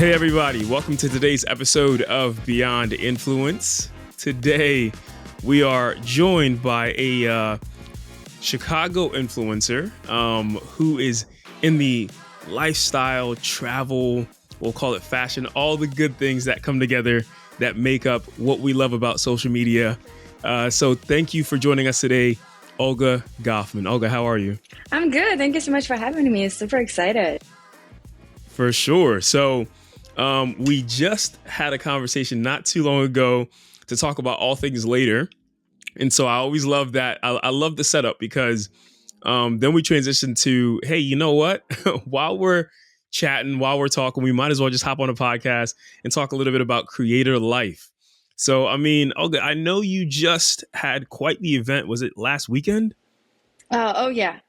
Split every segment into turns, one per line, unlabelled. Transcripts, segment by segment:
Hey everybody, welcome to today's episode of Beyond Influence. Today we are joined by a Chicago influencer who is in the lifestyle, travel, we'll call it fashion, all the good things that come together that make up what we love about social media. So thank you for joining us today, Olga Goffman. Olga, how are you?
I'm good. Thank you so much for having me. Super excited.
For sure. So we just had a conversation not too long ago to talk about all things later. And so I always love that. I love the setup because then we transition to, hey, you know what? While we're chatting, while we're talking, we might as well just hop on a podcast and talk a little bit about creator life. So, I mean, Olga, I know you just had quite the event. Was it last weekend?
Yeah.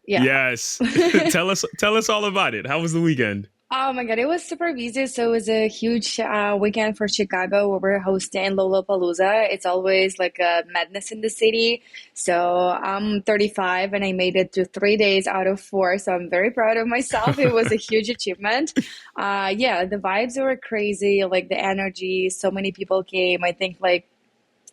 Yes. Tell us all about it. How was the weekend?
Oh my God, it was super busy. So it was a huge weekend for Chicago where we're hosting Lollapalooza. It's always like a madness in the city. So I'm 35 and I made it to 3 days out of 4. So I'm very proud of myself. It was a huge achievement. Yeah, the vibes were crazy, like the energy. So many people came. I think like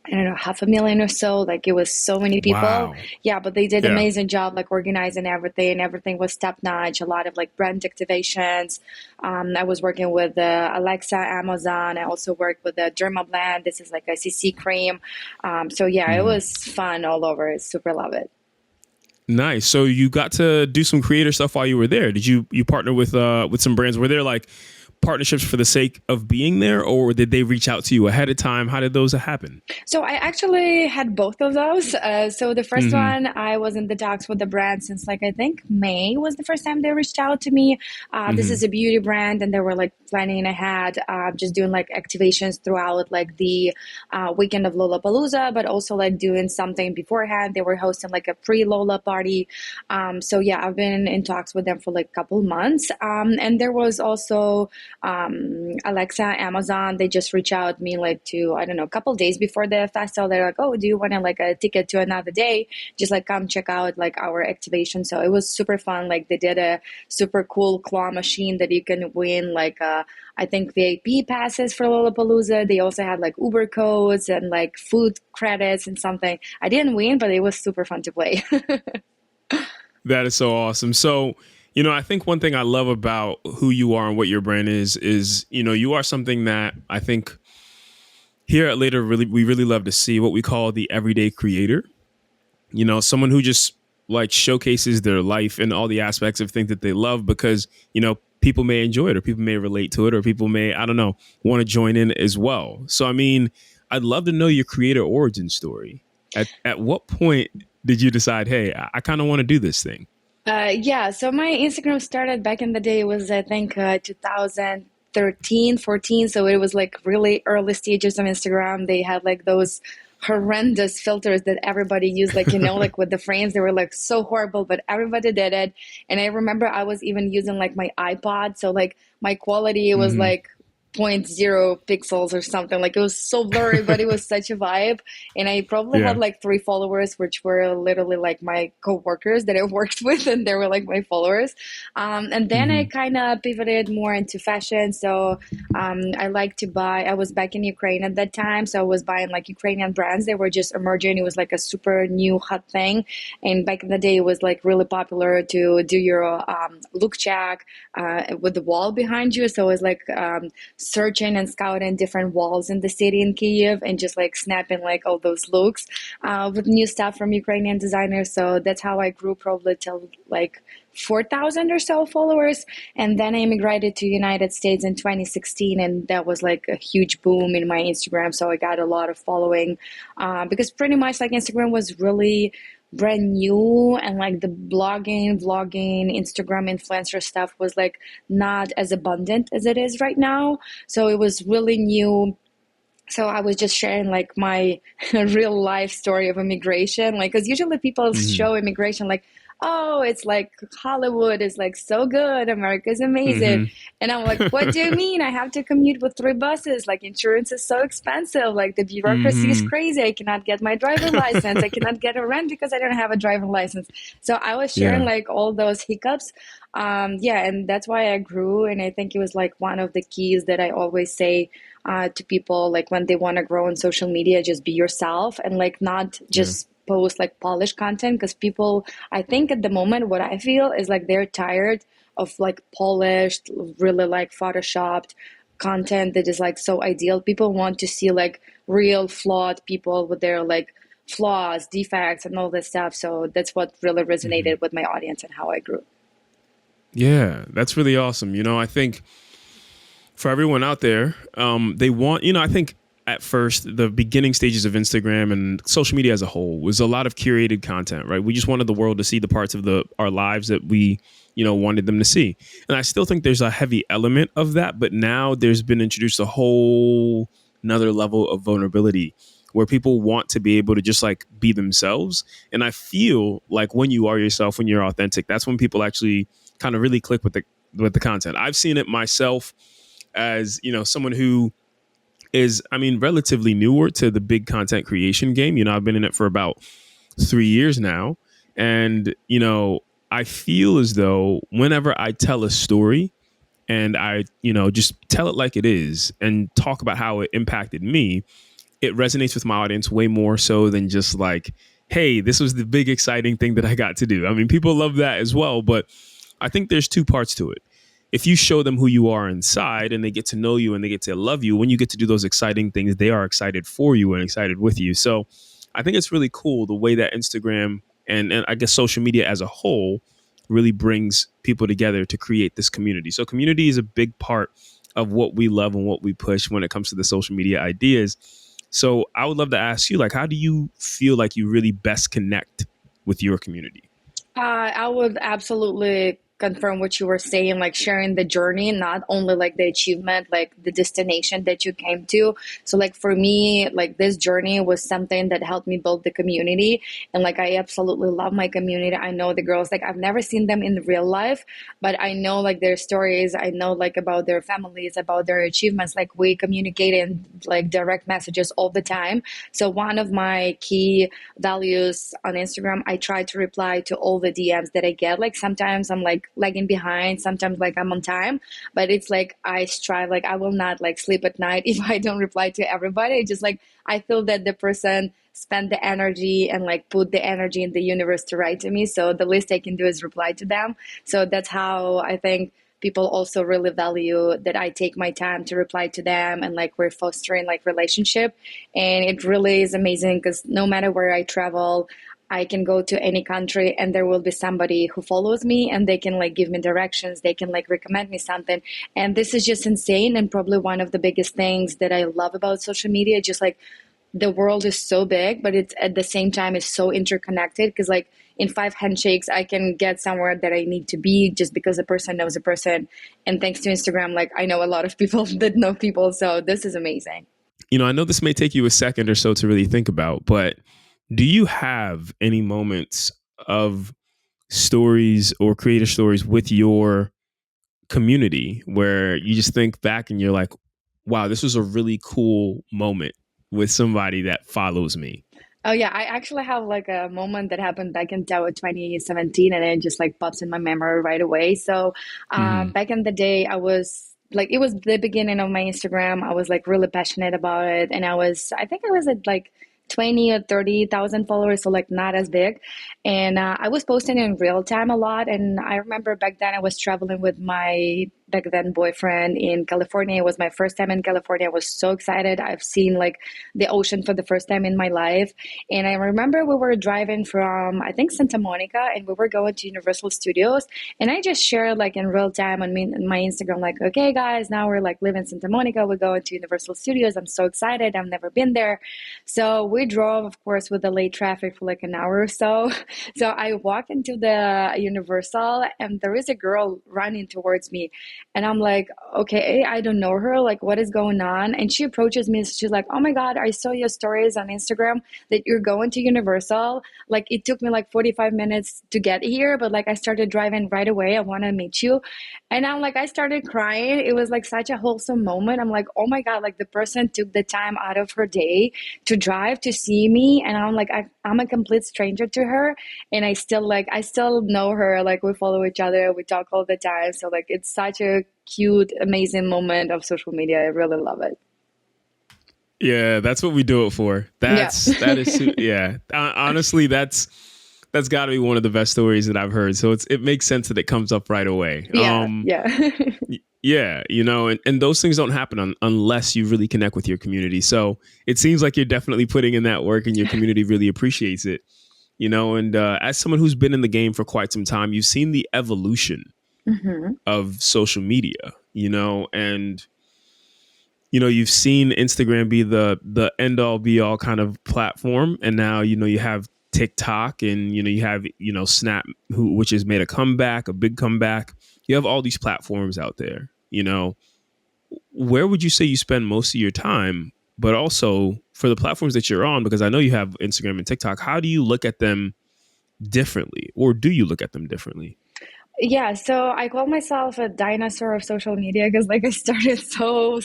I don't know, 500,000 or so. Like it was so many people.
Wow.
Yeah, but they did
Yeah.
amazing job like organizing everything. Everything was top notch. A lot of like brand activations. I was working with Alexa, Amazon. I also worked with the Dermablend. This is like a CC cream. So yeah, it was fun all over. Super love it.
Nice. So you got to do some creator stuff while you were there. Did you partner with some brands? Were there like partnerships for the sake of being there, or did they reach out to you ahead of time? How did those happen?
So I actually had both of those. So the first one, I was in the talks with the brand since like I think May was the first time they reached out to me. This is a beauty brand, and they were like planning ahead, just doing like activations throughout like the weekend of Lollapalooza, but also like doing something beforehand. They were hosting like a pre-Lolla party. So yeah, I've been in talks with them for like a couple months. And there was also Alexa, Amazon. They just reached out to me like I don't know, a couple days before the festival. They're like, oh, do you want like a ticket to another day? Just like come check out like our activation. So it was super fun. Like they did a super cool claw machine that you can win like I think VIP passes for Lollapalooza. They also had like Uber codes and like food credits and something. I didn't win, but it was super fun to play.
That is so awesome. So, I think one thing I love about who you are and what your brand is, you are something that I think here at Later, we really love to see what we call the everyday creator. Someone who just like showcases their life and all the aspects of things that they love because, people may enjoy it or people may relate to it or people may, I don't know, want to join in as well. So, I mean, I'd love to know your creator origin story. At what point did you decide, hey, I kind of want to do this thing?
Yeah, so my Instagram started back in the day. It was, I think, 2013, 14. So it was like really early stages of Instagram. They had like those horrendous filters that everybody used, like, like with the frames, they were like so horrible, but everybody did it. And I remember I was even using like my iPod. So like my quality was like zero point 0 pixels or something. Like it was so blurry, but it was such a vibe. And I probably had like 3 followers, which were literally like my coworkers that I worked with, and they were like my followers. And then I kind of pivoted more into fashion. So I like to buy. I was back in Ukraine at that time, so I was buying like Ukrainian brands. They were just emerging. It was like a super new hot thing. And back in the day, it was like really popular to do your look check with the wall behind you. So it was like searching and scouting different walls in the city in Kyiv and just like snapping like all those looks with new stuff from Ukrainian designers. So that's how I grew probably till like 4,000 or so followers. And then I immigrated to United States in 2016, and that was like a huge boom in my Instagram. So I got a lot of following because pretty much like Instagram was really brand new, and like the blogging, vlogging, Instagram influencer stuff was like not as abundant as it is right now. So it was really new. So I was just sharing like my real life story of immigration, like because usually people show immigration like, oh, it's like Hollywood is like so good, America's amazing.
Hmm.
And I'm like, what do you mean? I have to commute with three buses. Like insurance is so expensive. Like the bureaucracy is
Hmm.
crazy. I cannot get my driver license. I cannot get a rent because I don't have a driving license. So I was sharing
Yeah.
like all those hiccups. Yeah, and that's why I grew. And I think it was like one of the keys that I always say to people, like when they want to grow on social media, just be yourself and like not
Yeah.
just post like polished content, because people, I think at the moment what I feel is like they're tired of like polished, really like photoshopped content that is like so ideal. People want to see like real flawed people with their like flaws, defects, and all this stuff. So that's what really
Hmm.
resonated with my audience and how I grew.
Yeah, that's really awesome. I think for everyone out there, they want, I think at first, the beginning stages of Instagram and social media as a whole was a lot of curated content, right? We just wanted the world to see the parts of our lives that we, wanted them to see. And I still think there's a heavy element of that, but now there's been introduced a whole another level of vulnerability where people want to be able to just like be themselves. And I feel like when you are yourself, when you're authentic, that's when people actually kind of really click with the content. I've seen it myself as, someone who is, I mean, relatively newer to the big content creation game. I've been in it for about 3 years now. And, I feel as though whenever I tell a story and I, just tell it like it is and talk about how it impacted me, it resonates with my audience way more so than just like, hey, this was the big exciting thing that I got to do. I mean, people love that as well, but I think there's two parts to it. If you show them who you are inside and they get to know you and they get to love you, when you get to do those exciting things, they are excited for you and excited with you. So I think it's really cool the way that Instagram and I guess social media as a whole really brings people together to create this community. So community is a big part of what we love and what we push when it comes to the social media ideas. So I would love to ask you, like, how do you feel like you really best connect with your community?
I would absolutely confirm what you were saying, like sharing the journey, not only like the achievement, like the destination that you came to. So, like for me, like this journey was something that helped me build the community. And like I absolutely love my community. I know the girls, like I've never seen them in real life, but I know like their stories. I know like about their families, about their achievements. Like we communicate in like direct messages all the time. So, one of my key values on Instagram, I try to reply to all the DMs that I get. Like sometimes I'm like lagging behind, sometimes like I'm on time, but it's like I strive, like I will not like sleep at night if I don't reply to everybody. It's just like I feel that the person spent the energy and like put the energy in the universe to write to me. So the least I can do is reply to them. So that's how I think people also really value that I take my time to reply to them, and like we're fostering like relationship. And it really is amazing because no matter where I travel, I can go to any country and there will be somebody who follows me and they can like give me directions, they can like recommend me something. And this is just insane, and probably one of the biggest things that I love about social media, just like the world is so big, but it's at the same time it's so interconnected, because like in five handshakes I can get somewhere that I need to be just because a person knows a person. And thanks to Instagram, like I know a lot of people that know people. So this is amazing.
I know this may take you a second or so to really think about, but do you have any moments of stories or creator stories with your community where you just think back and you're like, wow, this was a really cool moment with somebody that follows me?
Oh yeah, I actually have like a moment that happened back in 2017, and it just like pops in my memory right away. So,
Hmm.
back in the day, I was like, it was the beginning of my Instagram. I was like really passionate about it, and I think I was at like 20 or 30,000 followers, so like not as big. And I was posting in real time a lot. And I remember back then I was traveling with my back then boyfriend in California. It was my first time in California. I was so excited. I've seen like the ocean for the first time in my life. And I remember we were driving from, I think, Santa Monica, and we were going to Universal Studios. And I just shared like in real time on my Instagram, like, okay, guys, now we're like living in Santa Monica. We're going to Universal Studios. I'm so excited. I've never been there. So we drove, of course, with the late traffic for like an hour or so. So I walk into the Universal, and there is a girl running towards me. And I'm like, okay, I don't know her. Like, what is going on? And she approaches me. She's like, oh my God, I saw your stories on Instagram that you're going to Universal. Like, it took me like 45 minutes to get here, but like, I started driving right away. I want to meet you. And I'm like, I started crying. It was like such a wholesome moment. I'm like, oh my God, like the person took the time out of her day to drive to see me. And I'm like, I'm a complete stranger to her. And I still know her. Like we follow each other. We talk all the time. So like, it's such a cute, amazing moment of social media. I really love it.
Yeah, that's what we do it for.
Yeah.
Yeah. Honestly, that's got to be one of the best stories that I've heard. So it makes sense that it comes up right away.
Yeah. Yeah.
Yeah, and those things don't happen unless you really connect with your community. So it seems like you're definitely putting in that work, and your community really appreciates it. And as someone who's been in the game for quite some time, you've seen the evolution
Hmm.
of social media. And you've seen Instagram be the end all be all kind of platform, and now you have TikTok, and you have Snap, which has made a big comeback. You have all these platforms out there. Where would you say you spend most of your time? But also for the platforms that you're on, because I know you have Instagram and TikTok, how do you look at them differently, or do you look at them differently?
Yeah, so I call myself a dinosaur of social media because like I started so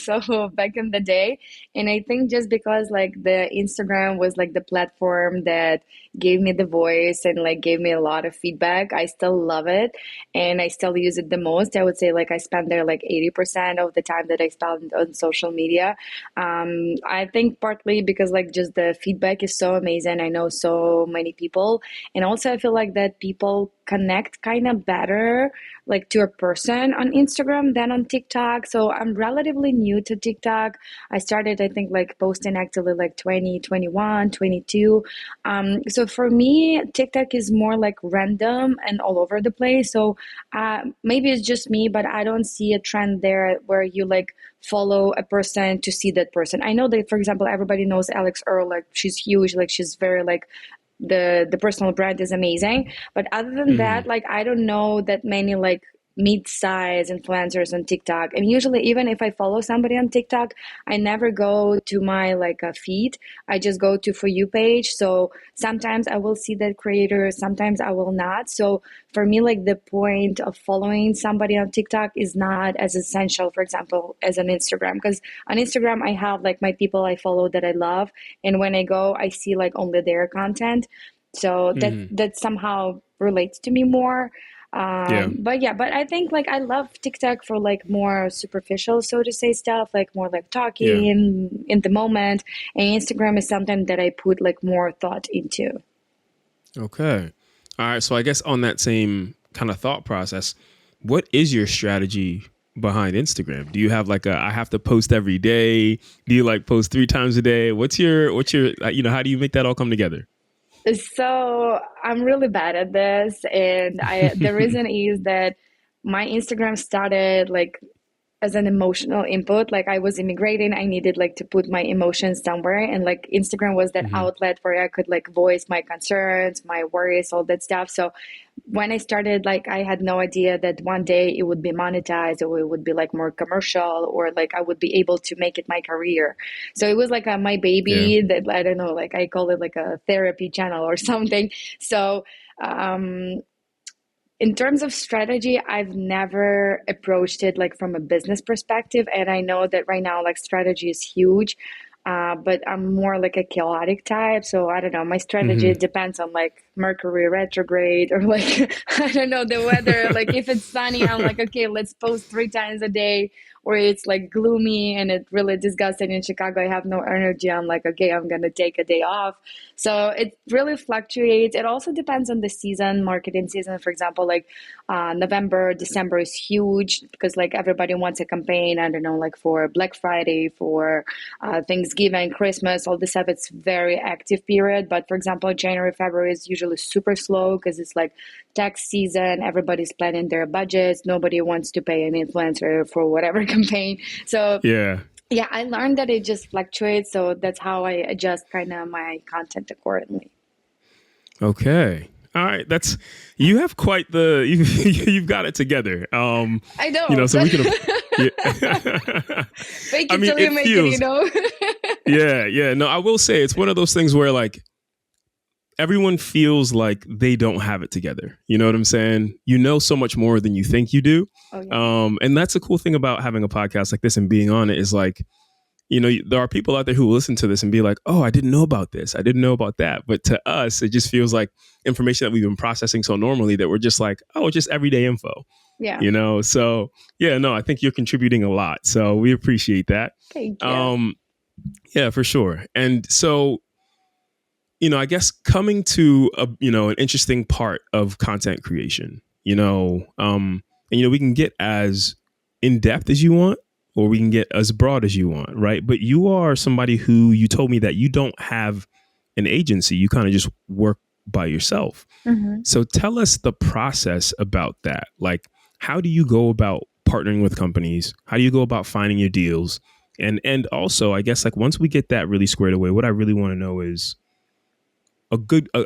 back in the day. And I think just because like the Instagram was like the platform that gave me the voice and like gave me a lot of feedback, I still love it and I still use it the most. I would say like I spend there like 80% of the time that I spend on social media. I think partly because like just the feedback is so amazing. I know so many people, and also I feel like that people connect kind of better like to a person on Instagram than on TikTok. So I'm relatively new to TikTok. I started, I think, like posting actively like 2021, 22. So for me, TikTok is more like random and all over the place. So maybe it's just me, but I don't see a trend there where you like follow a person to see that person. I know that, for example, everybody knows Alex Earl, like she's huge, like she's very like the personal brand is amazing. But other than that,
Hmm.
like I don't know that many like mid-size influencers on TikTok. And usually even if I follow somebody on TikTok, I never go to my like a feed. I just go to For You page. So sometimes I will see that creator, sometimes I will not. So for me, like the point of following somebody on TikTok is not as essential, for example, as on Instagram. Because on Instagram, I have like my people I follow that I love. And when I go, I see like only their content. So
Hmm.
that somehow relates to me more.
Yeah.
But yeah, but I think like I love TikTok for like more superficial, so to say, stuff, like more like
Yeah.
talking in the moment. And Instagram is something that I put like more thought into.
Okay. All right. So I guess on that same kind of thought process, what is your strategy behind Instagram? Do you have like I have to post every day? Do you like post 3 times a day? What's your how do you make that all come together?
So I'm really bad at this, and I the reason is that my Instagram started like as an emotional input. Like I was immigrating, I needed like to put my emotions somewhere, and like Instagram was that
Hmm.
outlet where I could like voice my concerns, my worries, all that stuff. So when I started, like I had no idea that one day it would be monetized or it would be like more commercial or like I would be able to make it my career. So it was like my
Yeah.
baby that I don't know, like I call it like a therapy channel or something. So um in terms of strategy, I've never approached it like from a business perspective. And I know that right now, like strategy is huge, but I'm more like a chaotic type. So I don't know. My strategy
Hmm.
depends on like Mercury retrograde or like, I don't know, the weather. Like if it's sunny, I'm like, okay, let's post 3 times a day. Or it's like gloomy and it's really disgusting in Chicago. I have no energy. I'm like, okay, I'm going to take a day off. So it really fluctuates. It also depends on the season, marketing season. For example, like November, December is huge because like everybody wants a campaign. I don't know, like for Black Friday, for Thanksgiving, Christmas, all this stuff. It's very active period. But for example, January, February is usually super slow because it's like tax season. Everybody's planning their budgets. Nobody wants to pay an influencer for whatever campaign. So
Yeah.
yeah, I learned that it just fluctuates, so that's how I adjust kind of my content accordingly.
Okay. All right, that's you have quite the you've got it together.
I
So
don't.
we can. Yeah.
Fake
I
it
mean,
till you
it
make it, you
feels.
know?
Yeah, yeah. No, I will say it's one of those things where like everyone feels like they don't have it together. You know what I'm saying? You know so much more than you think you do.
Oh, yeah.
And that's the cool thing about having a podcast like this and being on it is like, there are people out there who listen to this and be like, oh, I didn't know about this. I didn't know about that. But to us, it just feels like information that we've been processing so normally that we're just like, oh, just everyday info,
Yeah.
So yeah, no, I think you're contributing a lot. So we appreciate that.
Thank you.
Um, yeah, for sure. And so, I guess coming to an interesting part of content creation, and we can get as in depth as you want, or we can get as broad as you want, right? But you are somebody who you told me that you don't have an agency; you kind of just work by yourself.
Hmm.
So tell us the process about that. Like, how do you go about partnering with companies? How do you go about finding your deals? And also, I guess like once we get that really squared away, what I really want to know is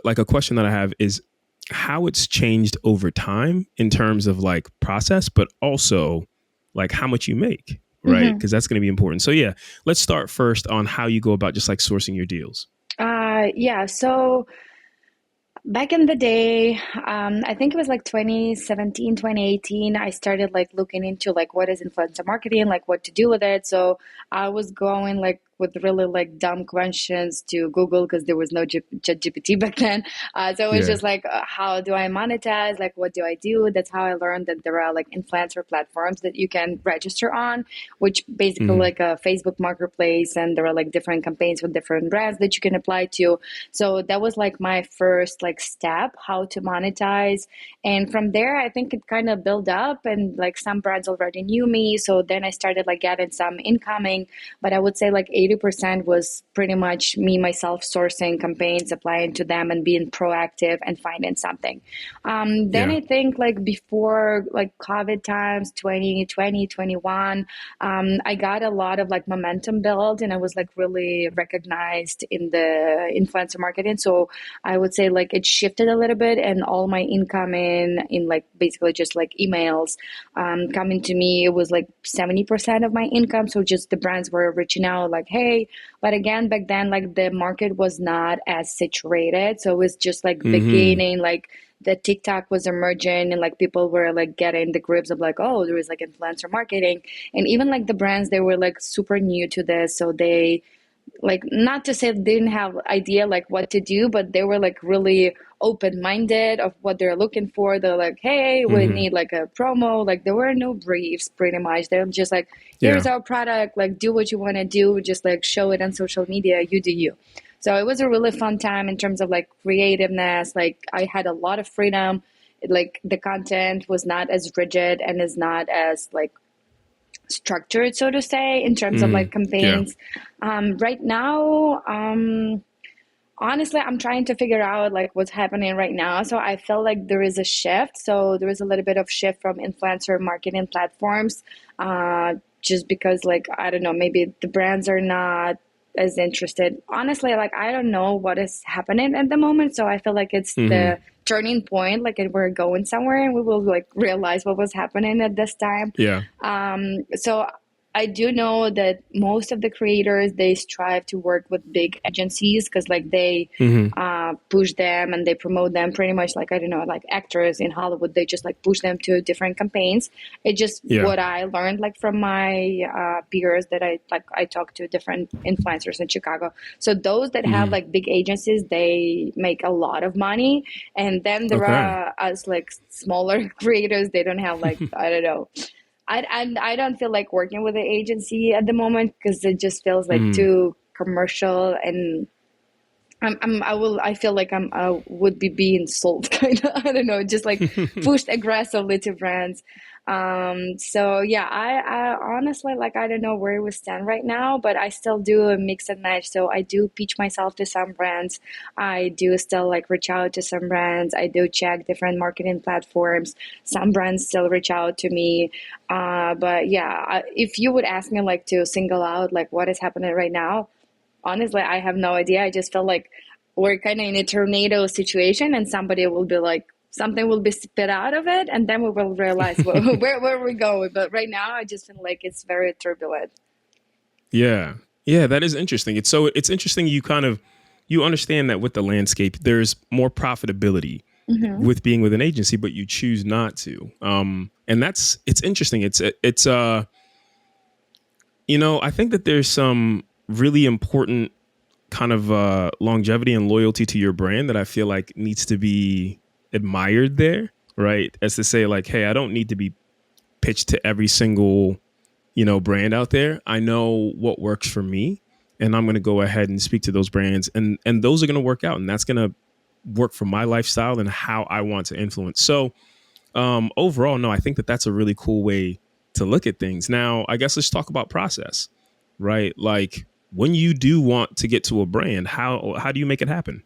like a question that I have is how it's changed over time in terms of like process, but also like how much you make, right?
Hmm.
Because that's going to be important. So yeah, let's start first on how you go about just like sourcing your deals.
Yeah. So back in the day, I think it was like 2017, 2018, I started like looking into like what is influencer marketing, like what to do with it. So I was going like with really like dumb questions to Google because there was no ChatGPT back then. So it was
Yeah.
just like, how do I monetize? Like, what do I do? That's how I learned that there are like influencer platforms that you can register on, which basically
Mm-hmm.
like a Facebook marketplace, and there are like different campaigns with different brands that you can apply to. So that was like my first like step, how to monetize. And from there, I think it kind of built up, and like some brands already knew me. So then I started like getting some incoming, but I would say like 80% was pretty much me myself sourcing campaigns, applying to them and being proactive and finding something. Then
Yeah.
I think like before like COVID times, 2020, 21, I got a lot of like momentum build, and I was like really recognized in the influencer marketing. So I would say like it shifted a little bit, and all my income in like basically just like emails coming to me, it was like 70% of my income. So just the brands were reaching out like, hey, but again, back then, like the market was not as saturated. So it was just like
Mm-hmm.
beginning, like the TikTok was emerging, and like people were like getting the grips of like, oh, there is like influencer marketing. And even like the brands, they were like super new to this. So they, like, not to say they didn't have idea like what to do, but they were like really open-minded of what they're looking for. They're like, hey, we
Mm-hmm.
need like a promo. Like there were no briefs pretty much. They're just like, here's
Yeah.
our product, like do what you want to do, just like show it on social media, you do you. So it was a really fun time in terms of like creativeness. Like I had a lot of freedom. Like the content was not as rigid and is not as like structured, so to say, in terms of
Mm-hmm.
like
Yeah.
campaigns. Right now, honestly, I'm trying to figure out like what's happening right now. So I feel like there is a shift. So there is a little bit of shift from influencer marketing platforms, just because like I don't know, maybe the brands are not as interested. Honestly, like I don't know what is happening at the moment. So I feel like it's
Mm-hmm.
the turning point, like and we're going somewhere, and we will like realize what was happening at this time.
Yeah.
So I do know that most of the creators, they strive to work with big agencies because like they
Mm-hmm.
push them and they promote them pretty much like I don't know, like actors in Hollywood, they just like push them to different campaigns. It's just
Yeah.
what I learned like from my peers that I talked to different influencers in Chicago. So those that have
Mm-hmm.
like big agencies, they make a lot of money, and then there
Okay.
are us like smaller creators. They don't have like I don't know, I don't feel like working with an agency at the moment because it just feels like
Mm-hmm.
too commercial, and I feel like I would be being sold kind of, I don't know, just like pushed aggressively to brands. So yeah, I honestly like I don't know where we stand right now, but I still do a mix and match. So I do pitch myself to some brands. I do still like reach out to some brands. I do check different marketing platforms. Some brands still reach out to me. But yeah, if you would ask me like to single out like what is happening right now, honestly, I have no idea. I just feel like we're kind of in a tornado situation and somebody will be like, something will be spit out of it, and then we will realize where we're going. But right now, I just feel like it's very turbulent.
Yeah. Yeah, that is interesting. It's interesting you kind of you understand that with the landscape there's more profitability
Hmm.
with being with an agency, but you choose not to. And that's it's interesting. I think that there's some really important kind of longevity and loyalty to your brand that I feel like needs to be admired there, right? As to say like, hey, I don't need to be pitched to every single brand out there. I know what works for me, and I'm going to go ahead and speak to those brands, and those are going to work out, and that's going to work for my lifestyle and how I want to influence. So overall, no, I think that that's a really cool way to look at things. Now, I guess let's talk about process, right? Like when you do want to get to a brand, how do you make it happen?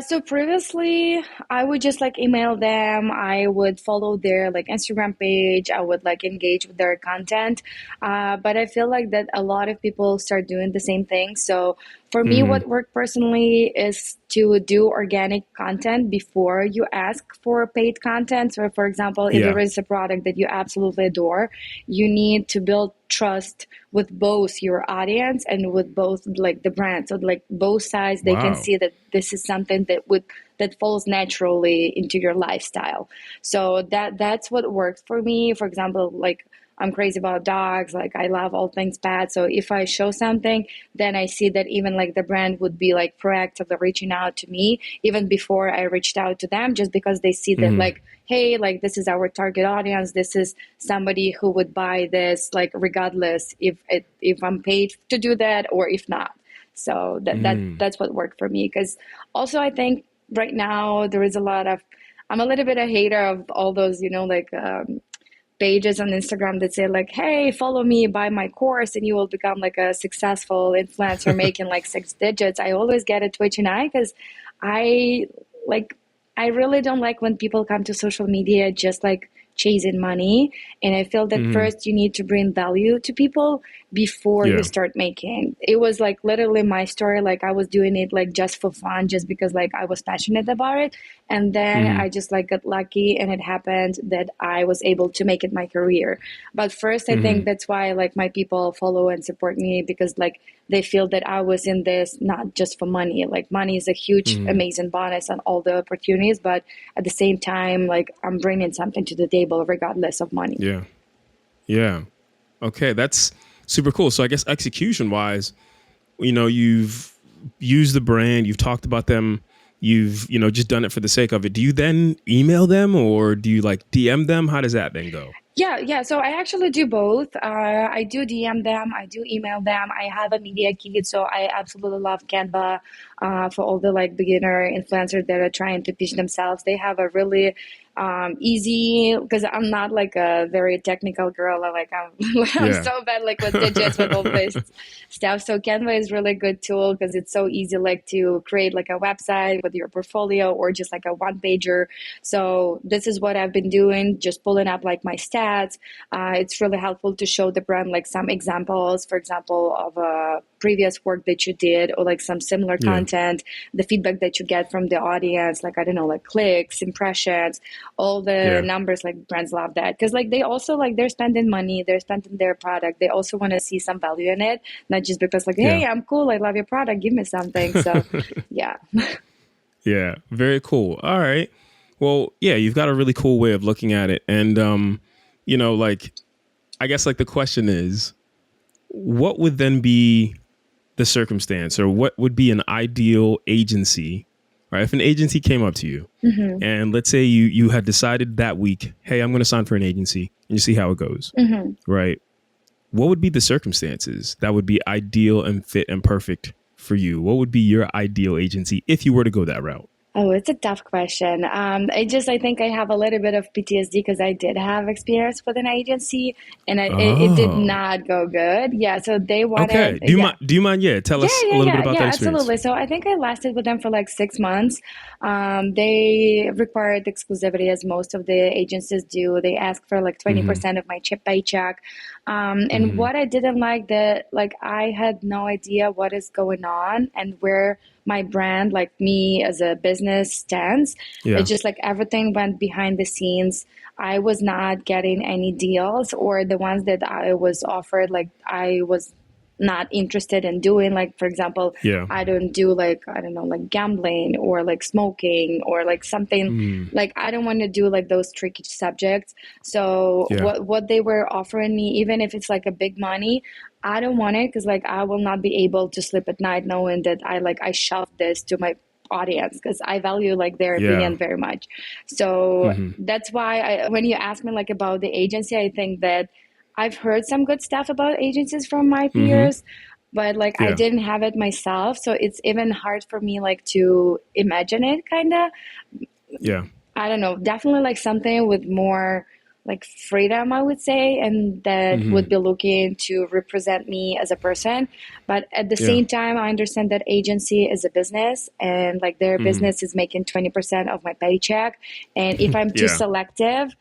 So previously, I would just like email them. I would follow their like Instagram page. I would like engage with their content. But I feel like that a lot of people start doing the same thing. So for me,
Hmm.
what worked personally is to do organic content before you ask for paid content. So, for example, if there
Yeah.
is a product that you absolutely adore, you need to build trust with both your audience and with both like the brand, so like both sides they can
Wow.
see that this is something that falls naturally into your lifestyle. So that's what works for me. For example, like I'm crazy about dogs, like I love all things pet. So if I show something, then I see that even like the brand would be like proactively reaching out to me even before I reached out to them, just because they see that
Hmm.
like, hey, like this is our target audience, this is somebody who would buy this like regardless if I'm paid to do that or if not. So
Hmm.
that's what worked for me. Because also I think right now there is a lot of, I'm a little bit a hater of all those, like pages on Instagram that say like, hey, follow me, buy my course, and you will become like a successful influencer making like six digits. I always get a twitching eye because I like, I really don't like when people come to social media just like chasing money. And I feel that
Hmm.
first you need to bring value to people before you
Yeah.
start making. It was like literally my story. Like I was doing it like just for fun, just because like I was passionate about it. And then
Hmm.
I just like got lucky and it happened that I was able to make it my career. But first, I think
Hmm.
that's why like my people follow and support me, because like they feel that I was in this not just for money. Like money is a huge,
Hmm.
amazing bonus on all the opportunities, but at the same time, like I'm bringing something to the table regardless of money.
Yeah. Yeah. Okay, that's super cool. So I guess execution wise, you've used the brand, you've talked about them, you've, just done it for the sake of it. Do you then email them or do you like DM them? How does that then go?
Yeah, yeah. So I actually do both. I do DM them, I do email them. I have a media kit, so I absolutely love Canva for all the like beginner influencers that are trying to pitch themselves. They have a really easy, because I'm not like a very technical girl. I'm
Yeah.
so bad like with digits with all this stuff. So Canva is really good tool because it's so easy like to create like a website with your portfolio or just like a one pager. So this is what I've been doing, just pulling up like my stats. It's really helpful to show the brand like some examples, for example, of a previous work that you did or like some similar
Yeah.
content, the feedback that you get from the audience, like I don't know, like clicks, impressions, all the
Yeah.
numbers. Like brands love that because like they also like they're spending money, they're spending their product. They also want to see some value in it, not just because like,
Yeah.
hey, I'm cool, I love your product, give me something. So yeah.
Yeah. Very cool. All right. Well, yeah, you've got a really cool way of looking at it. And like I guess like the question is, what would then be the circumstance or what would be an ideal agency, right? If an agency came up to you
Hmm.
and let's say you had decided that week, hey, I'm going to sign for an agency and you see how it goes,
Hmm.
right? What would be the circumstances that would be ideal and fit and perfect for you? What would be your ideal agency if you were to go that route?
Oh, it's a tough question. I think I have a little bit of PTSD because I did have experience with an agency and it did
Oh,
not go good. Yeah, so they
okay.
wanted,
Do you
yeah.
mind? Do you mind? Yeah, tell
Yeah,
us a
yeah,
little bit
yeah,
about
yeah,
that experience.
absolutely. So I think I lasted with them for like 6 months. They required exclusivity as most of the agencies do. They ask for like
Hmm.
20% of my chip paycheck. And
Hmm.
what I didn't like, that like I had no idea what is going on and where my brand, like me as a business, stands. It's
Yeah.
just like everything went behind the scenes. I was not getting any deals, or the ones that I was offered, like I was not interested in doing. Like, for example,
Yeah.
I don't do like, I don't know, like gambling or like smoking or like something,
Mm.
like I don't want to do like those tricky subjects. So
Yeah.
what they were offering me, even if it's like a big money, I don't want it, because like I will not be able to sleep at night knowing that I shoved this to my audience, because I value like their
Yeah.
opinion very much. So
Hmm.
that's why when you ask me like about the agency, I think that I've heard some good stuff about agencies from my
Hmm.
peers, but like I
Yeah.
didn't have it myself, so it's even hard for me like to imagine it, kind of.
Yeah.
I don't know, definitely like something with more like freedom, I would say, and that
Hmm.
would be looking to represent me as a person. But at the
Yeah.
same time, I understand that agency is a business, and like their
Hmm.
business is making 20% of my paycheck. And if I'm too
Yeah.
selective,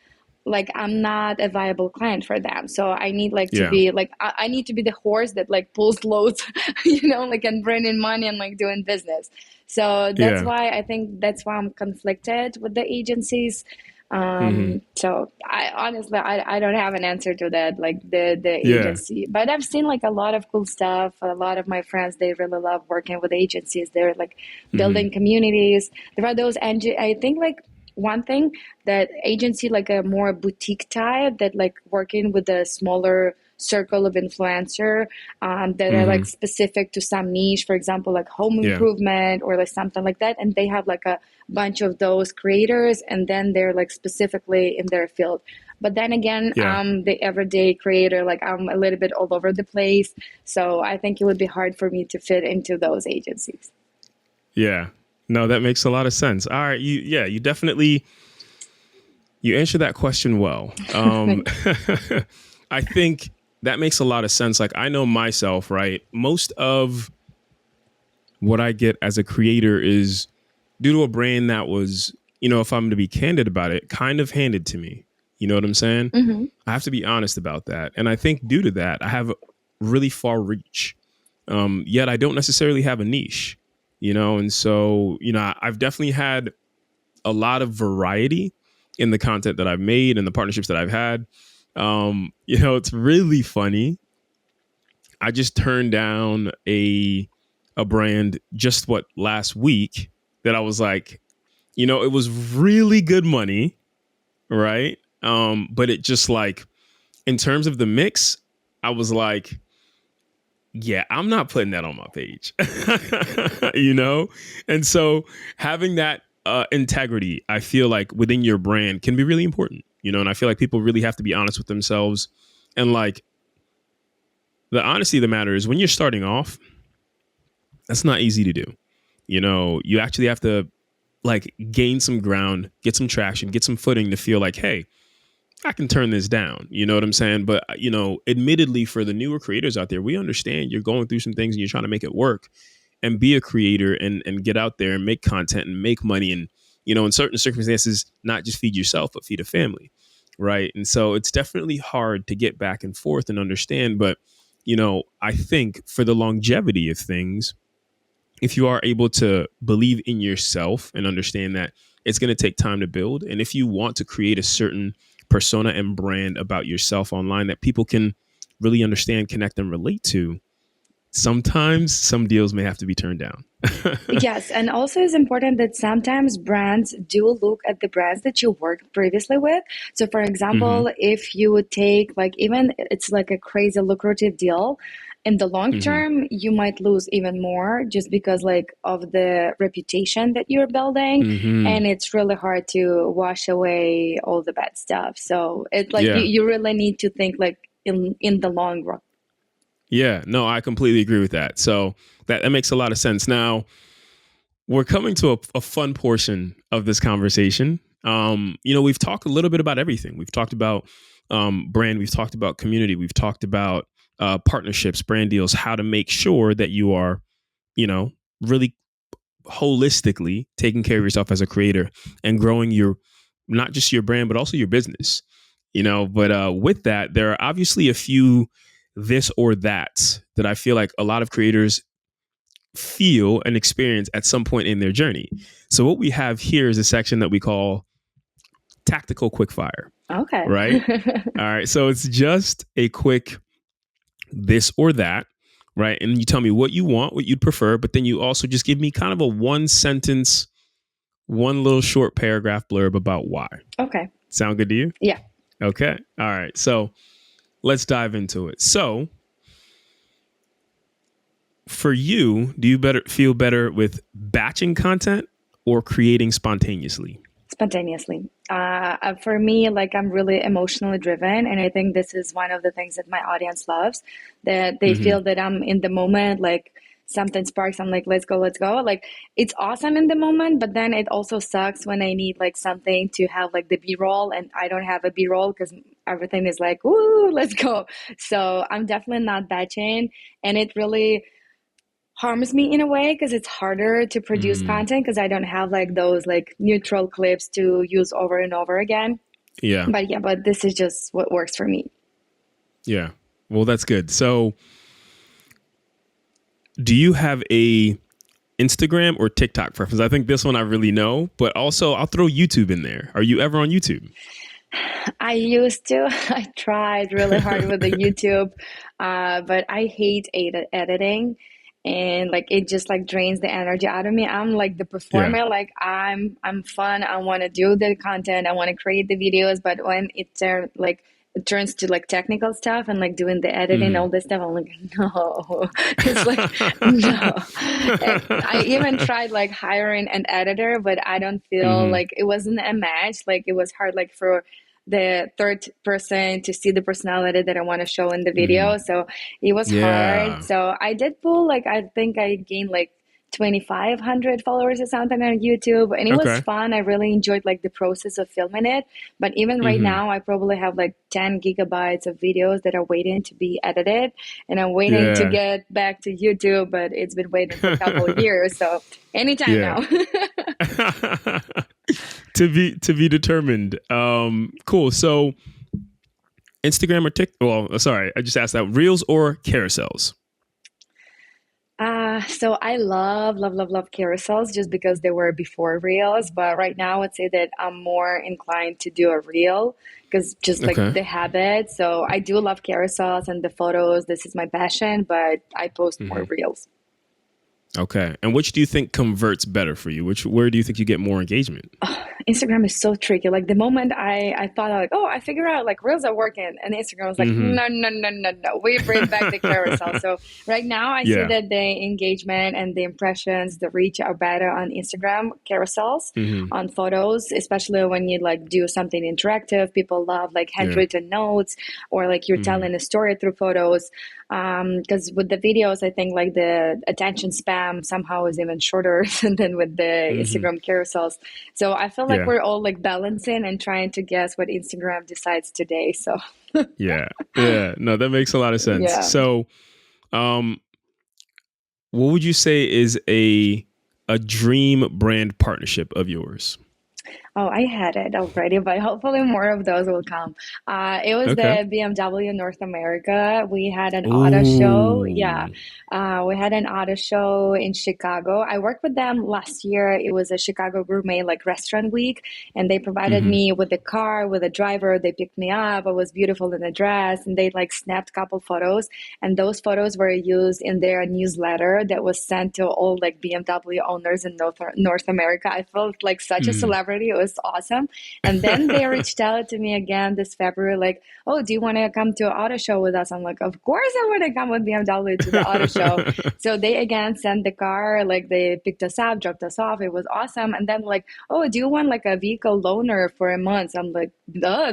like I'm not a viable client for them. So I need like to
Yeah.
be like, I need to be the horse that like pulls loads, like, and bring in money and like doing business. So that's
Yeah.
why I think that's why I'm conflicted with the agencies.
Hmm.
So I honestly, I don't have an answer to that, like the
Yeah.
agency. But I've seen like a lot of cool stuff. A lot of my friends, they really love working with agencies. They're like
Hmm.
building communities. There are those, and I think like one thing that agency, like a more boutique type, that like working with a smaller circle of influencer, that are
Hmm.
like specific to some niche, for example, like home
Yeah.
improvement or like something like that. And they have like a bunch of those creators, and then they're like specifically in their field. But then again,
Yeah.
the everyday creator, like I'm a little bit all over the place. So I think it would be hard for me to fit into those agencies.
Yeah. No, that makes a lot of sense. All right. You definitely, you answered that question well. I think that makes a lot of sense. Like I know myself, right? Most of what I get as a creator is due to a brand that was, if I'm to be candid about it, kind of handed to me. You know what I'm saying?
Hmm.
I have to be honest about that. And I think due to that, I have really far reach. Yet I don't necessarily have a niche, and so, I've definitely had a lot of variety in the content that I've made and the partnerships that I've had. It's really funny. I just turned down a brand just last week that I was like, it was really good money, right? But it just like in terms of the mix, I was like, yeah, I'm not putting that on my page, you know? And so having that integrity, I feel like within your brand can be really important, and I feel like people really have to be honest with themselves. And like the honesty of the matter is when you're starting off, that's not easy to do. You actually have to like gain some ground, get some traction, get some footing to feel like, hey, I can turn this down. You know what I'm saying? But, admittedly, for the newer creators out there, we understand you're going through some things and you're trying to make it work and be a creator and get out there and make content and make money. And, in certain circumstances, not just feed yourself, but feed a family. Right. And so it's definitely hard to get back and forth and understand. But, I think for the longevity of things, if you are able to believe in yourself and understand that it's going to take time to build, and if you want to create a certain persona and brand about yourself online that people can really understand, connect, and relate to, sometimes some deals may have to be turned down.
Yes, and also it's important that sometimes brands do look at the brands that you worked previously with. So, for
Hmm.
example, if you would take like, even it's like a crazy lucrative deal, in the long
Hmm.
term, you might lose even more just because like of the reputation that you're building,
Hmm.
and it's really hard to wash away all the bad stuff. So it's like you,
Yeah.
you really need to think like in the long run.
Yeah. No, I completely agree with that. So that makes a lot of sense. Now, we're coming to a fun portion of this conversation. We've talked a little bit about everything. We've talked about brand, we've talked about community, we've talked about partnerships, brand deals, how to make sure that you are, really holistically taking care of yourself as a creator and growing your not just your brand but also your business. But with that, there are obviously a few this or that that I feel like a lot of creators feel and experience at some point in their journey. So what we have here is a section that we call tactical quickfire,
Okay.
right? All right. So it's just a quick this or that, right? And you tell me what you want, what you'd prefer, but then you also just give me kind of a one sentence, one little short paragraph blurb about why.
Okay.
Sound good to you?
Yeah.
Okay. All right. So let's dive into it. So for you, do you feel better with batching content or creating spontaneously?
Spontaneously. For me, like I'm really emotionally driven, and I think this is one of the things that my audience loves. That they
Mm-hmm.
feel that I'm in the moment, like something sparks. I'm like, let's go, let's go. Like it's awesome in the moment, but then it also sucks when I need like something to have like the B-roll, and I don't have a B-roll because everything is like, woo, let's go. So I'm definitely not batching, and it really harms me in a way because it's harder to produce
Mm,
content because I don't have like those like neutral clips to use over and over again.
yeah.
But yeah, but this is just what works for me.
Yeah. Well, that's good. So do you have a Instagram or TikTok preference? I think this one I really know, but also I'll throw YouTube in there. Are you ever on YouTube?
I used to, I tried really hard with the YouTube, but I hate editing and like it just like drains the energy out of me. I'm like the
Yeah.
performer, like I'm fun. I want to do the content. I want to create the videos, but when it turns to like technical stuff and like doing the editing,
Mm.
all this stuff, I'm like, no, it's like, no. And I even tried like hiring an editor, but I don't feel
Hmm.
like it wasn't a match. Like it was hard, like for the third person to see the personality that I want to show in the
Hmm.
video. So it was hard.
Yeah.
So I did pull like I think I gained like 2,500 followers or something on YouTube, and it was
Okay.
fun. I really enjoyed like the process of filming it. But even right
Hmm.
now, I probably have like 10 gigabytes of videos that are waiting to be edited, and I'm waiting to
Yeah.
get back to YouTube. But it's been waiting for a couple of years, so anytime
Yeah.
now.
To be determined. Cool. So Instagram or TikTok? Well, sorry, I just asked that. Reels or carousels?
So I love, love, love, love carousels just because they were before reels. But right now, I'd say that I'm more inclined to do a reel because just like
Okay.
the habit. So I do love carousels and the photos. This is my passion, but I post more
Hmm.
reels.
Okay. And which do you think converts better for you? Where do you think you get more engagement?
Instagram is so tricky. Like the moment I thought like, oh, I figured out like reels are working, and Instagram was like,
Hmm.
no, no, no, no, no. We bring back the carousel. So right now I see
Yeah.
that the engagement and the impressions, the reach are better on Instagram carousels,
Hmm.
on photos, especially when you like do something interactive. People love like
Yeah.
handwritten notes or like you're
Hmm.
telling a story through photos. Because with the videos, I think like the attention span somehow is even shorter than with the
Hmm.
Instagram carousels. So I feel like
Yeah.
we're all like balancing and trying to guess what Instagram decides today. So
Yeah. Yeah. No, that makes a lot of sense.
yeah.
So, um, what would you say is a dream brand partnership of yours?
Oh, I had it already, but hopefully more of those will come. It was
Okay.
the BMW North America. We had an auto show. Yeah.
Ooh.
We had an auto show in Chicago. I worked with them last year. It was a Chicago Gourmet like restaurant week, and they provided
Hmm.
me with a car, with a driver. They picked me up. I was beautiful in a dress, and they like snapped a couple photos. And those photos were used in their newsletter that was sent to all like BMW owners in North America. I felt like such a
Mm.
celebrity. It was awesome. And then they reached out to me again this February, like, oh, do you want to come to an auto show with us? I'm like, of course I want to come with BMW to the auto show. So they again sent the car, like they picked us up, dropped us off. It was awesome. And then like, oh, do you want like a vehicle loaner for a month? I'm like, duh,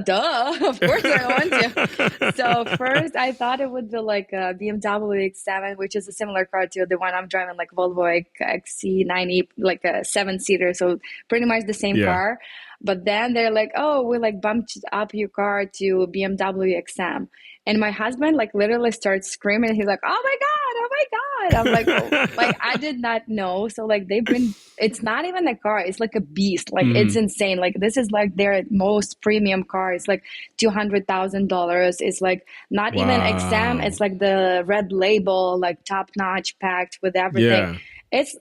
of course I want to. So first I thought it would be like a BMW X7, which is a similar car to the one I'm driving, like Volvo XC90, like a seven-seater. So pretty much the same
Yeah.
car. But then they're like, oh, we like bumped up your car to BMW XM. And my husband like literally starts screaming. He's like, oh my God, oh my God. I'm like, oh, like I did not know. So like they bring, it's not even a car, it's like a beast. Like it's
Mhm.
insane. Like this is like their most premium car. It's like $200,000. It's like not even XM.
Wow.
It's like the red label, like top notch packed with everything.
Yeah.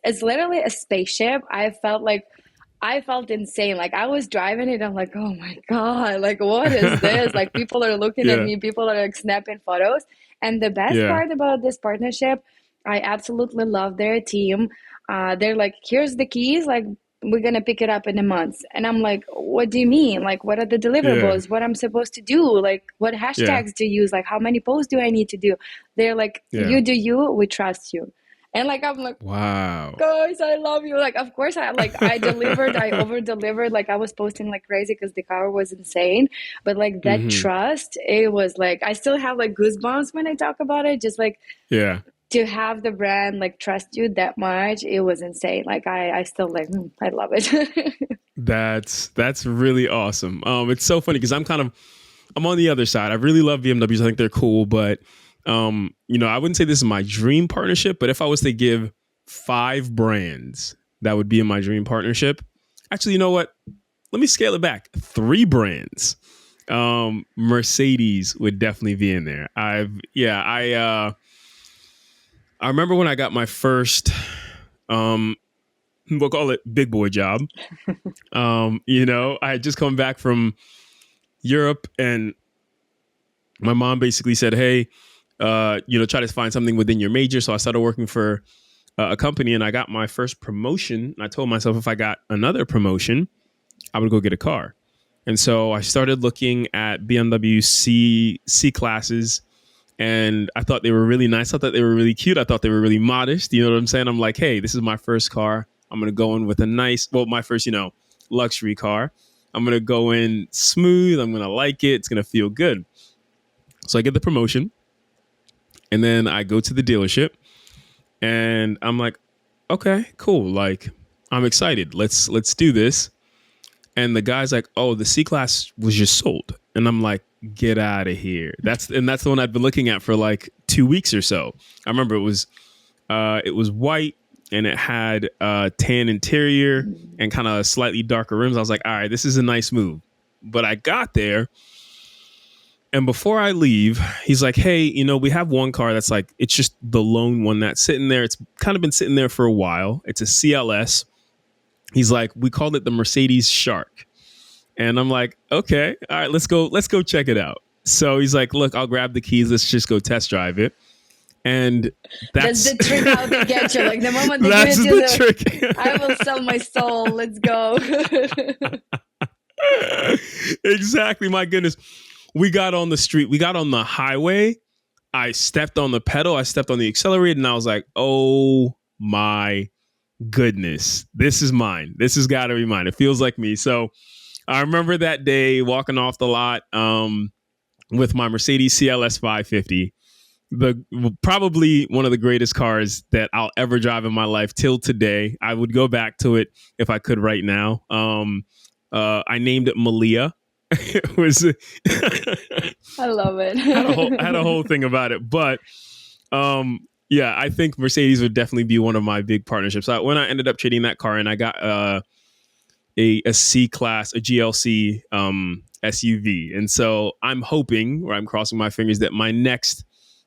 It's literally a spaceship. I felt insane. Like I was driving it, I'm like, oh my God, like what is this? Like people are looking at
Yeah.
me, people are like snapping photos. And the best
Yeah.
part about this partnership, I absolutely love their team. They're like, here's the keys, like we're gonna pick it up in a month. And I'm like, what do you mean? Like what are the
Yeah.
deliverables? What I'm supposed to do? Like what
Yeah.
hashtags to use? Like how many posts do I need to do? They're like,
Yeah.
you do you, we trust you. And like I'm like,
Wow.
guys, I love you. Like, of course, I delivered, I over delivered. Like, I was posting like crazy because the car was insane. But like that
Hmm.
trust, it was like I still have like goosebumps when I talk about it. Just like
Yeah.
to have the brand like trust you that much, it was insane. Like I still like, I love it.
That's really awesome. It's so funny because I'm on the other side. I really love BMWs. I think they're cool, but I wouldn't say this is my dream partnership, but if I was to give 5 brands that would be in my dream partnership, actually, you know what? Let me scale it back. 3 brands. Mercedes would definitely be in there. I remember when I got my first um we'll call it big boy job. I had just come back from Europe, and my mom basically said, "Hey, try to find something within your major." So I started working for a company, and I got my first promotion. And I told myself if I got another promotion, I would go get a car. And so I started looking at BMW C classes, and I thought they were really nice. I thought they were really cute. I thought they were really modest. You know what I'm saying? I'm like, hey, this is my first car. I'm gonna go in with a nice, well, my first, luxury car. I'm gonna go in smooth. I'm gonna like it. It's gonna feel good. So I get the promotion, and then I go to the dealership, and I'm like, okay, cool. Like, I'm excited. Let's do this. And the guy's like, oh, the C class was just sold. And I'm like, get out of here. That's the one I'd been looking at for like 2 weeks or so. I remember it was white, and it had tan interior and kind of slightly darker rims. I was like, all right, this is a nice move. But I got there, and before I leave, he's like, hey, we have one car that's like, it's just the lone one that's sitting there. It's kind of been sitting there for a while. It's a CLS. He's like, we called it the Mercedes Shark. And I'm like, okay, all right, let's go check it out. So he's like, look, I'll grab the keys. Let's just go test drive it. And
That's
that's
the trick how they get you. Like the moment they give
that's
it to you,
the
they're like, I will
trick.
sell my soul. Let's go.
Exactly. My goodness. We got on the street. We got on the highway. I stepped on the pedal. I stepped on the accelerator, and I was like, oh my goodness, this is mine. This has got to be mine. It feels like me. So I remember that day walking off the lot with my Mercedes CLS 550, the probably one of the greatest cars that I'll ever drive in my life till today. I would go back to it if I could right now. I named it Malia. It was
I love
had a whole
it.
thing about it, but yeah, I think Mercedes would definitely be one of my big partnerships. When I ended up trading that car, and I got a C class, a GLC SUV. And so I'm hoping, or I'm crossing my fingers, that my next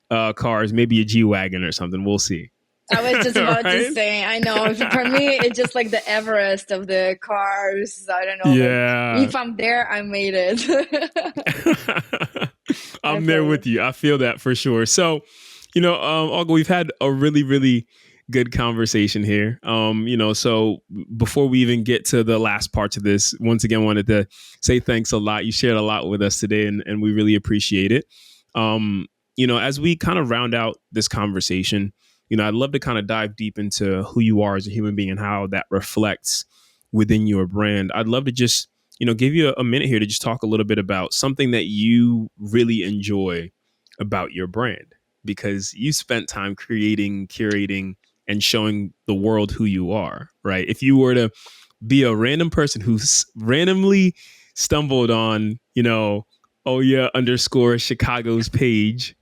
car is maybe a G Wagon or something. We'll see.
I was just about to
Right?
say, I know for me, it's just like the Everest of the cars. I don't know, like
Yeah.
if I'm there, I made it. I
I'm there
feel you.
with you. I feel that for sure. So, Olga, we've had a really, really good conversation here. So before we even get to the last parts of this, once again, wanted to say thanks a lot. You shared a lot with us today, and we really appreciate it. As we kind of round out this conversation, I'd love to kind of dive deep into who you are as a human being and how that reflects within your brand. I'd love to just give you a minute here to just talk a little bit about something that you really enjoy about your brand, because you spent time creating, curating, and showing the world who you are, right? If you were to be a random person who randomly stumbled on, oh yeah, underscore Chicago's page.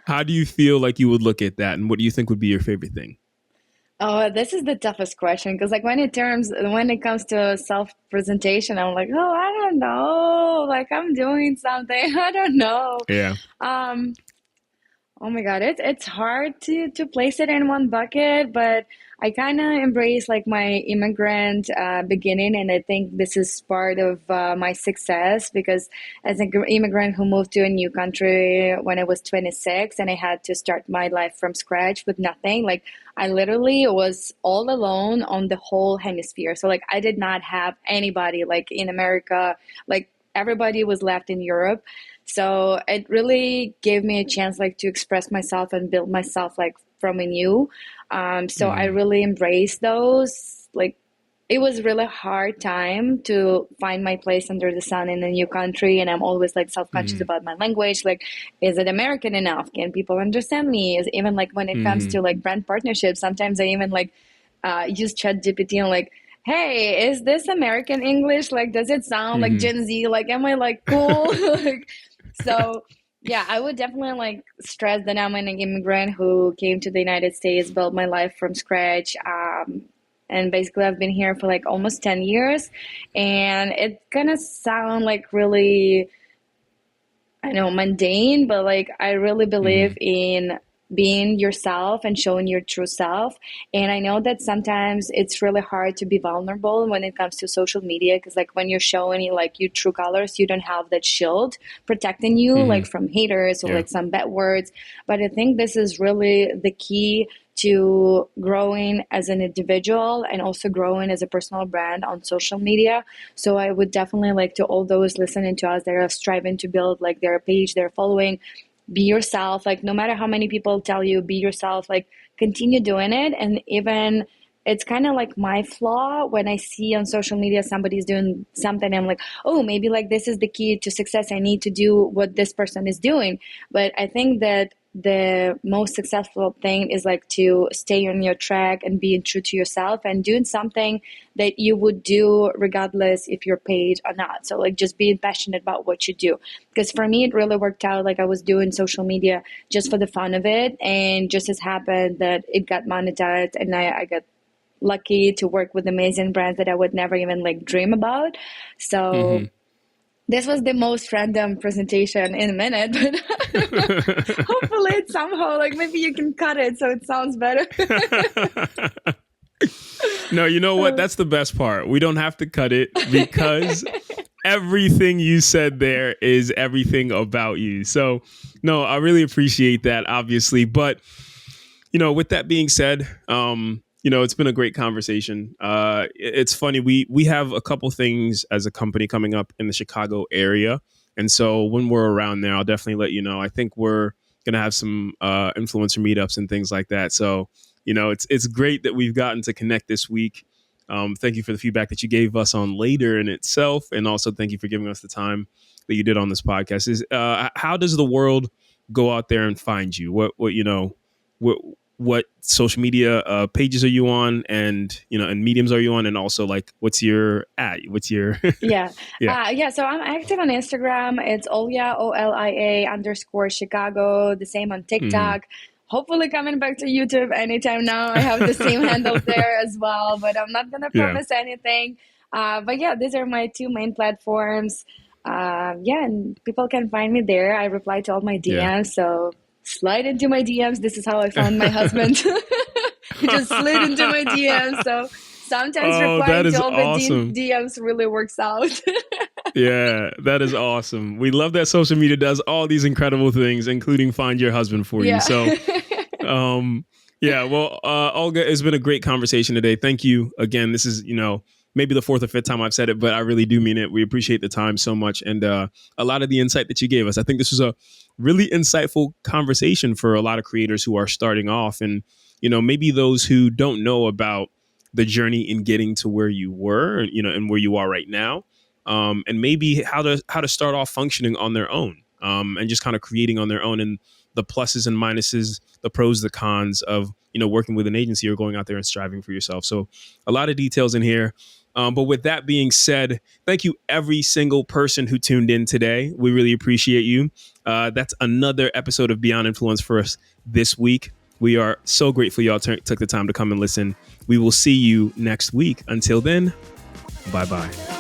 How do you feel like you would look at that, and what do you think would be your favorite thing?
Oh, this is the toughest question because, like, when it comes to self-presentation, I'm like, oh, I don't know. Like, I'm doing something. I don't know.
Yeah.
Um, Oh my God, it's hard to place it in one bucket, but I kind of embrace like my immigrant beginning, and I think this is part of my success because as an immigrant who moved to a new country when I was 26, and I had to start my life from scratch with nothing. Like I literally was all alone on the whole hemisphere. So like I did not have anybody like in America, like everybody was left in Europe. So it really gave me a chance like to express myself and build myself like from anew. So I
Mm,
really embraced those. Like it was really hard time to find my place under the sun in a new country, and I'm always like self-conscious
mm,
about my language. Like, is it American enough? Can people understand me? Is even like when it comes
mm,
to like brand partnerships, sometimes I even like use Chat GPT and like, hey, is this American English? Like, does it sound like
mm,
Gen Z? Like, am I like cool? Like, so yeah, I would definitely like stress that I'm an immigrant who came to the United States, built my life from scratch. And basically, I've been here for like almost 10 years. And it's gonna sound like really, I know, mundane, but like I really believe
mm,
in being yourself and showing your true self. And I know that sometimes it's really hard to be vulnerable when it comes to social media because like when you're showing like your true colors, you don't have that shield protecting you like
mm.
from haters or
Yeah.
like some bad words. But I think this is really the key to growing as an individual and also growing as a personal brand on social media. So I would definitely like to all those listening to us that are striving to build like their page, their following, be yourself. Like no matter how many people tell you be yourself, like continue doing it. And even it's kind of like my flaw when I see on social media somebody's doing something, I'm like, oh, maybe like this is the key to success. I need to do what this person is doing. But I think that the most successful thing is like to stay on your track and being true to yourself and doing something that you would do regardless if you're paid or not. So like just being passionate about what you do. Because for me, it really worked out. Like I was doing social media just for the fun of it, and just as happened that it got monetized, and I got lucky to work with amazing brands that I would never even like dream about. So
Hmm.
this was the most random presentation in a minute, but hopefully it somehow like maybe you can cut it so it sounds better.
No, you know what?
Uh,
That's the best part. We don't have to cut it because everything you said there is everything about you. So, no, I really appreciate that, obviously. But, with that being said, it's been a great conversation. It's funny. We have a couple things as a company coming up in the Chicago area. And so when we're around there, I'll definitely let you know. I think we're going to have some influencer meetups and things like that. So, it's great that we've gotten to connect this week. Thank you for the feedback that you gave us on later in itself, and also thank you for giving us the time that you did on this podcast. Is how does the world go out there and find you? What what social media pages are you on, and and mediums are you on, and also like what's your what's your
Yeah.
yeah.
Yeah. So I'm active on Instagram. It's Olya, Olia underscore Chicago. The same on
Hmm.
TikTok. Hopefully coming back to YouTube anytime now. I have the same handle there as well, but I'm not going to
Yeah.
promise anything. But yeah, these are my two main platforms. Yeah, and people can find me there. I reply to all my
Yeah.
DMs. So slide into my DMs. This is how I found my husband. He just slid into my DMs. So sometimes
Oh, that
replying to
is
all the
awesome.
DMs really works out.
Yeah, that is awesome. We love that social media does all these incredible things, including find your husband for you.
Yeah.
So, um, yeah, well, Olga, it's been a great conversation today. Thank you again. This is, maybe the fourth or fifth time I've said it, but I really do mean it. We appreciate the time so much and a lot of the insight that you gave us. I think this was a really insightful conversation for a lot of creators who are starting off and, maybe those who don't know about the journey in getting to where you were, and where you are right now, and maybe how to start off functioning on their own, and just kind of creating on their own. And the pluses and minuses, the pros, the cons of working with an agency or going out there and striving for yourself. So a lot of details in here. But with that being said, thank you every single person who tuned in today. We really appreciate you. That's another episode of Beyond Influence for us this week. We are so grateful y'all took the time to come and listen. We will see you next week. Until then, bye-bye.